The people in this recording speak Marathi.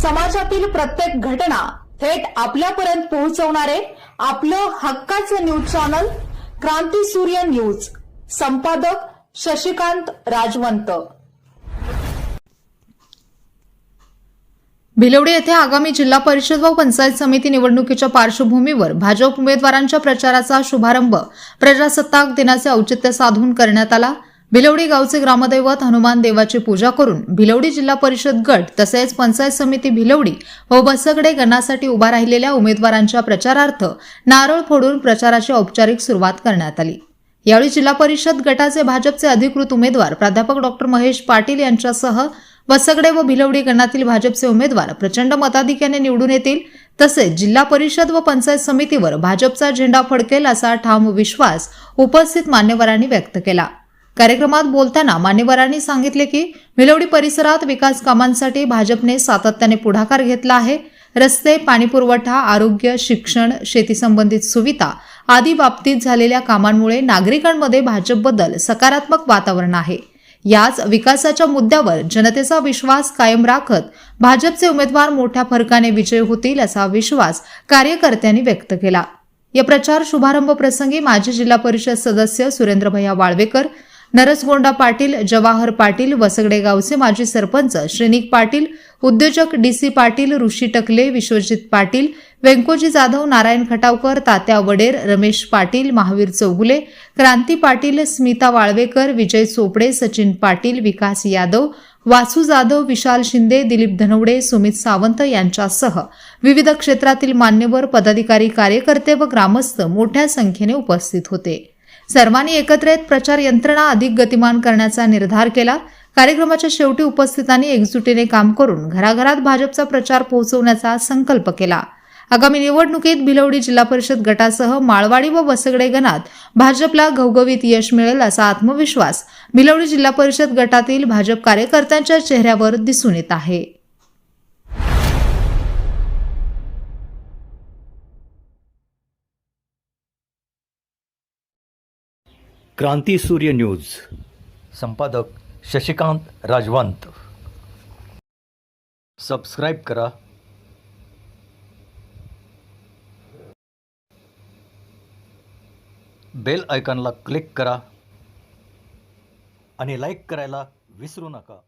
समाजातील प्रत्येक घटना थेट आपल्यापर्यंत पोहोचवणारे आपलं हक्काचं न्यूज चॅनल क्रांती सूर्य न्यूज. संपादक शशिकांत राजवंत. भिलवडी येथे आगामी जिल्हा परिषद व पंचायत समिती निवडणुकीच्या पार्श्वभूमीवर भाजप उमेदवारांच्या प्रचाराचा शुभारंभ प्रजासत्ताक दिनाचे औचित्य साधून करण्यात आला. भिलवडी गावचे ग्रामदैवत हनुमान देवाची पूजा करून भिलवडी जिल्हा परिषद गट तसेच पंचायत समिती भिलवडी व बसगडे गणासाठी उभा राहिलेल्या उमेदवारांच्या प्रचारार्थ नारळ फोडून प्रचाराची औपचारिक सुरुवात करण्यात आली. यावेळी जिल्हा परिषद गटाचे भाजपचे अधिकृत उमेदवार प्राध्यापक डॉ. महेश पाटील यांच्यासह बसगडे व भिलवडी गणातील भाजपचे उमेदवार प्रचंड मताधिक्याने निवडून येतील तसेच जिल्हा परिषद व पंचायत समितीवर भाजपचा झेंडा फडकेल असा ठाम विश्वास उपस्थित मान्यवरांनी व्यक्त केला. कार्यक्रमात बोलताना मान्यवरांनी सांगितले की भिलवडी परिसरात विकास कामांसाठी भाजपने सातत्याने पुढाकार घेतला आहे. रस्ते, पाणीपुरवठा, आरोग्य, शिक्षण, शेती संबंधित सुविधा आदी बाबतीत झालेल्या कामांमुळे नागरिकांमध्ये भाजपबद्दल सकारात्मक वातावरण आहे. याच विकासाच्या मुद्द्यावर जनतेचा विश्वास कायम राखत भाजपचे उमेदवार मोठ्या फरकाने विजयी होतील असा विश्वास कार्यकर्त्यांनी व्यक्त केला. या प्रचार शुभारंभ प्रसंगी माजी जिल्हा परिषद सदस्य सुरेंद्रभैया वाळवेकर, नरसगोंडा पाटील, जवाहर पाटील, वसगडे गावचे माजी सरपंच श्रीनिक पाटील, उद्योजक डीसी पाटील, ऋषी टकले, विश्वजित पाटील, व्यंकोजी जाधव, नारायण खटावकर, तात्या वडेर, रमेश पाटील, महावीर चौगुले, क्रांती पाटील, स्मिता वाळवेकर, विजय चोपडे, सचिन पाटील, विकास यादव, वासू जाधव, विशाल शिंदे, दिलीप धनवडे, सुमित सावंत यांच्यासह विविध क्षेत्रातील मान्यवर, पदाधिकारी, कार्यकर्ते व ग्रामस्थ मोठ्या संख्येने उपस्थित होते. सर्वांनी एकत्र येत प्रचार यंत्रणा अधिक गतिमान करण्याचा निर्धार केला. कार्यक्रमाच्या शेवटी उपस्थितांनी एकजुटीने काम करून घराघरात भाजपचा प्रचार पोहोचवण्याचा संकल्प केला. आगामी निवडणुकीत भिलवडी जिल्हा परिषद गटासह माळवाडी व वसगडे गणात भाजपला घवघवीत यश मिळेल असा आत्मविश्वास भिलवडी जिल्हा परिषद गटातील भाजप कार्यकर्त्यांच्या चेहऱ्यावर दिसून येत आहे. क्रांती सूर्य न्यूज. संपादक शशिकांत राजवंत. सबस्क्राईब करा, बेल आयकॉनला क्लिक करा आणि लाईक करायला विसरू नका.